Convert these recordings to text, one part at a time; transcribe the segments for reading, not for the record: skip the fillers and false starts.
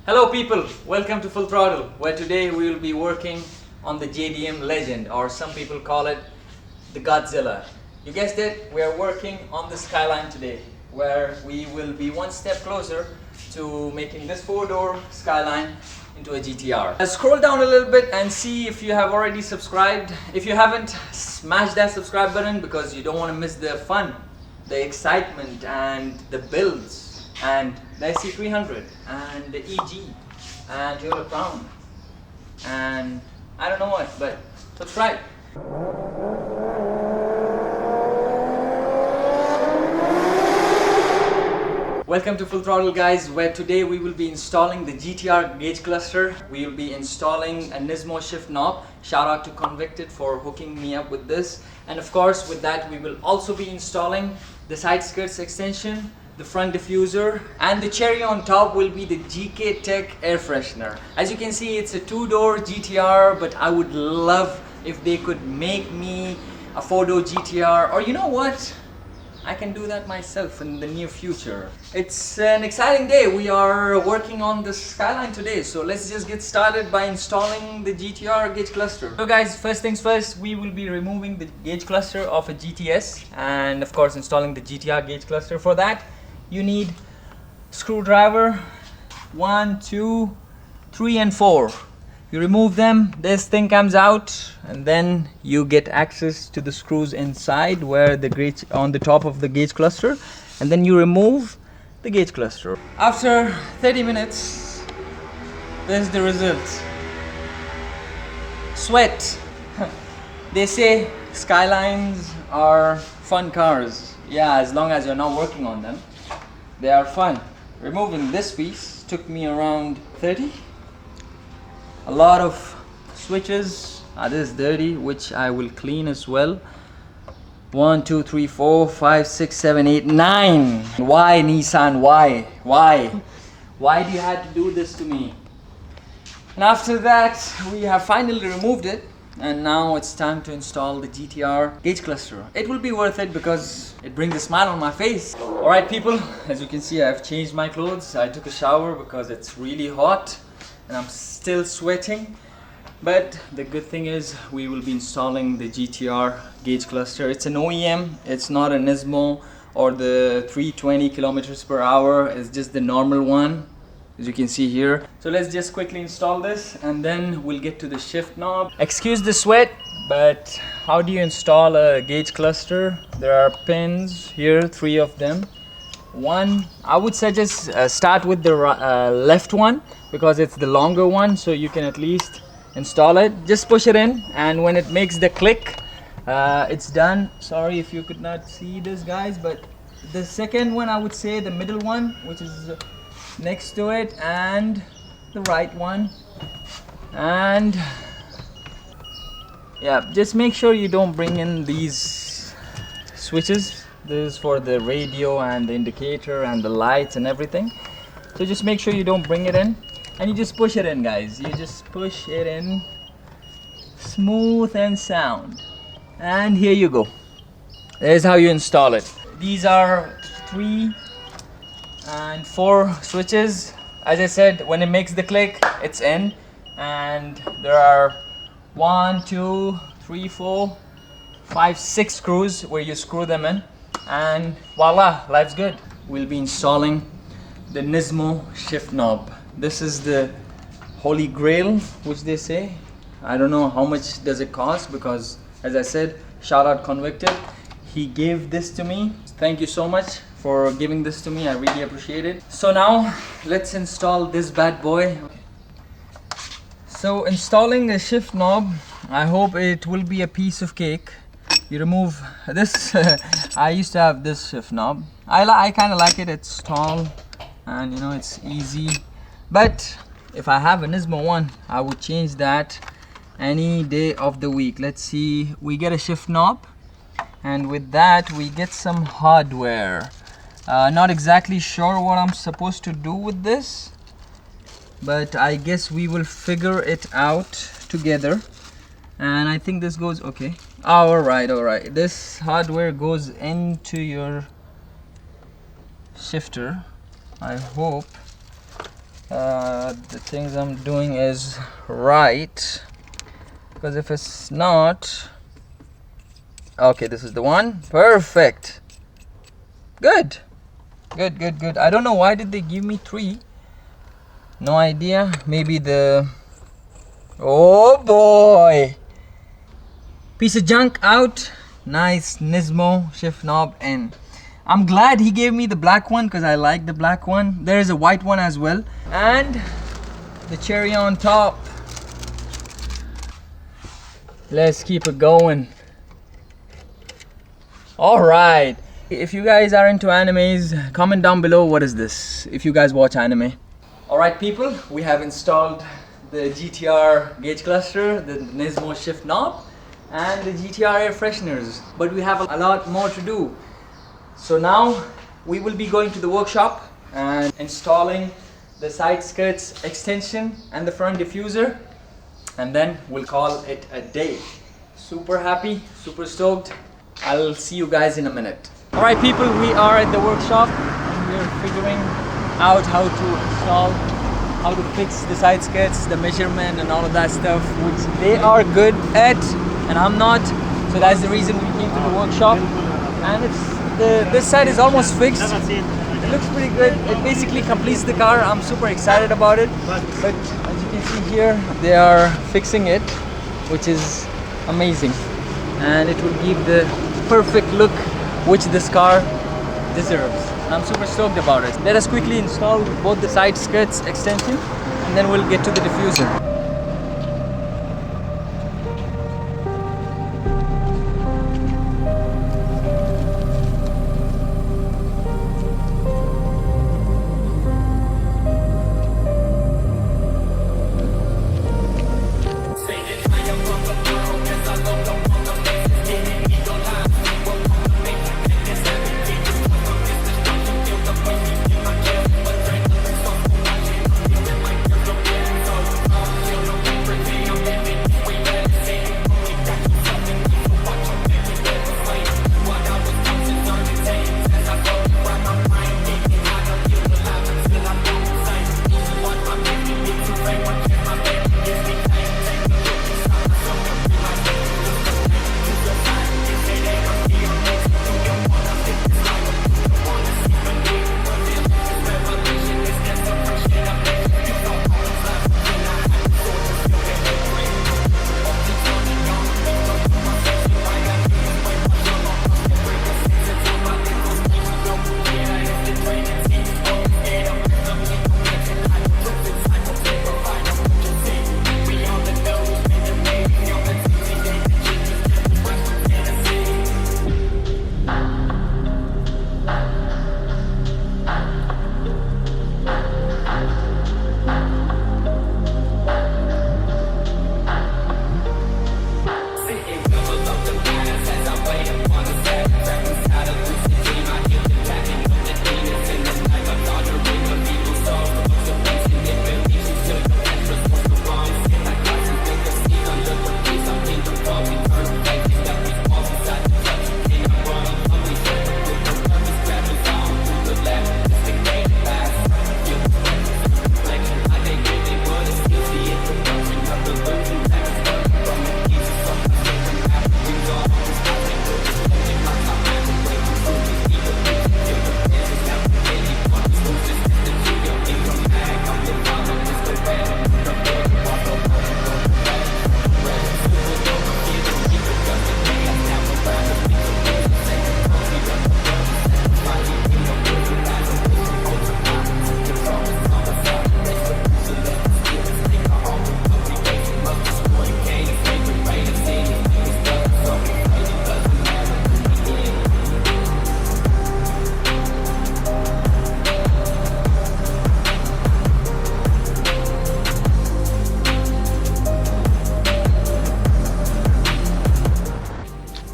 Hello people, welcome to Full Throttle, where today we will be working on the JDM Legend, or some people call it the Godzilla. You guessed it, we are working on the Skyline today, where we will be one step closer to making this four-door Skyline into a GTR. Scroll down a little bit and see if you have already subscribed. If you haven't, smash that subscribe button because you don't want to miss the fun, the excitement and the builds and the SC300 and the EG and Toyota Crown and I don't know what, but subscribe. Welcome to Full Throttle guys, where today we will be installing the GTR gauge cluster. We will be installing a Nismo shift knob. Shout out to Convicted for hooking me up with this. And of course with that we will also be installing the side skirts extension, the front diffuser, and the cherry on top will be the GK Tech air freshener. As you can see, it's a two-door GTR, but I would love if they could make me a four-door GTR, or you know what? I can do that myself in the near future. It's an exciting day. We are working on the Skyline today, so let's just get started by installing the GTR gauge cluster. So guys, first things first, we will be removing the gauge cluster of a GTS and of course installing the GTR gauge cluster. For that, you need screwdriver 1, 2, 3 and 4. You remove them, this thing comes out, and then you get access to the screws inside where the gauge on the top of the gauge cluster, and then you remove the gauge cluster. After 30 minutes, this is the result. Sweat. They say Skylines are fun cars. Yeah, as long as you're not working on them, they are fun. Removing this piece took me around 30. A lot of switches. This is dirty, which I will clean as well. 1, 2, 3, 4, 5, 6, 7, 8, 9. Why Nissan? Why? Why do you have to do this to me? And after that, we have finally removed it. And now it's time to install the GTR gauge cluster. It will be worth it because it brings a smile on my face. Alright people, as you can see, I've changed my clothes. I took a shower because it's really hot and I'm still sweating. But the good thing is we will be installing the GTR gauge cluster. It's an OEM, it's not a Nismo or the 320 kilometers per hour. It's just the normal one, as you can see here. So let's just quickly install this and then we'll get to the shift knob. Excuse the sweat, but how do you install a gauge cluster? There are pins here, 3 of them. One, I would suggest start with the left one because it's the longer one, so you can at least install it. Just push it in, and when it makes the click, it's done. Sorry if you could not see this guys, but the second one, I would say the middle one, which is next to it, and the right one, and yeah, just make sure you don't bring in these switches. This is for the radio and the indicator and the lights and everything, so just make sure you don't bring it in, and you just push it in guys. You just push it in, smooth and sound, and here you go. There's how you install it. These are 3 and 4 switches. As I said, when it makes the click, it's in, and there are 1, 2, 3, 4, 5, 6 screws where you screw them in, and voila, life's good. We'll be installing the Nismo shift knob. This is the holy grail, which they say. I don't know how much does it cost because, as I said, shout out Convicted. He gave this to me. Thank you so much for giving this to me. I really appreciate it. So now let's install this bad boy. So installing the shift knob, I hope it will be a piece of cake. You remove this. I used to have this shift knob. I kind of like it. It's tall and you know it's easy. But if I have a Nismo one, I would change that any day of the week. Let's see. We get a shift knob, and with that we get some hardware. Not exactly sure what I'm supposed to do with this, but I guess we will figure it out together. And I think this goes okay. All right, this hardware goes into your shifter. I hope the things I'm doing is right, because if it's not, okay, this is the one. Perfect. Good. Good. I don't know why did they give me 3. No idea. Maybe the, oh boy, piece of junk out. Nice Nismo shift knob, and I'm glad he gave me the black one because I like the black one. There is a white one as well, and the cherry on top. Let's keep it going. All right, if you guys are into animes, comment down below what is this, if you guys watch anime. All right people, we have installed the GTR gauge cluster, the Nismo shift knob, and the GTR air fresheners, but we have a lot more to do. So now we will be going to the workshop and installing the side skirts extension and the front diffuser, and then we'll call it a day. Super happy, super stoked. I'll see you guys in a minute. All right people, we are at the workshop and we're figuring out how to install, how to fix the side skirts, the measurement and all of that stuff, which they are good at and I'm not. So that's the reason we came to the workshop. And it's this side is almost fixed. It looks pretty good. It basically completes the car. I'm super excited about it. But as you can see here, they are fixing it, which is amazing. And it will give the perfect look which this car deserves. And I'm super stoked about it. Let us quickly install both the side skirts extension and then we'll get to the diffuser.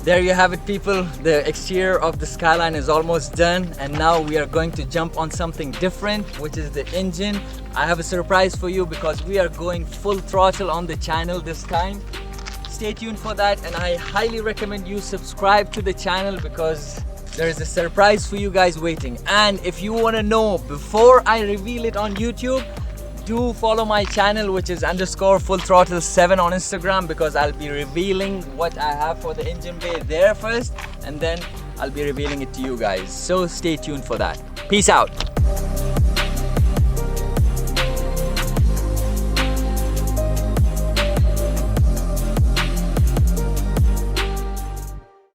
There you have it people, the exterior of the Skyline is almost done, and now we are going to jump on something different, which is the engine. I have a surprise for you because we are going full throttle on the channel this time. Stay tuned for that, and I highly recommend you subscribe to the channel because there is a surprise for you guys waiting. And if you want to know before I reveal it on YouTube, do follow my channel, which is _full-throttle7 on Instagram, because I'll be revealing what I have for the engine bay there first, and then I'll be revealing it to you guys. So stay tuned for that. Peace out.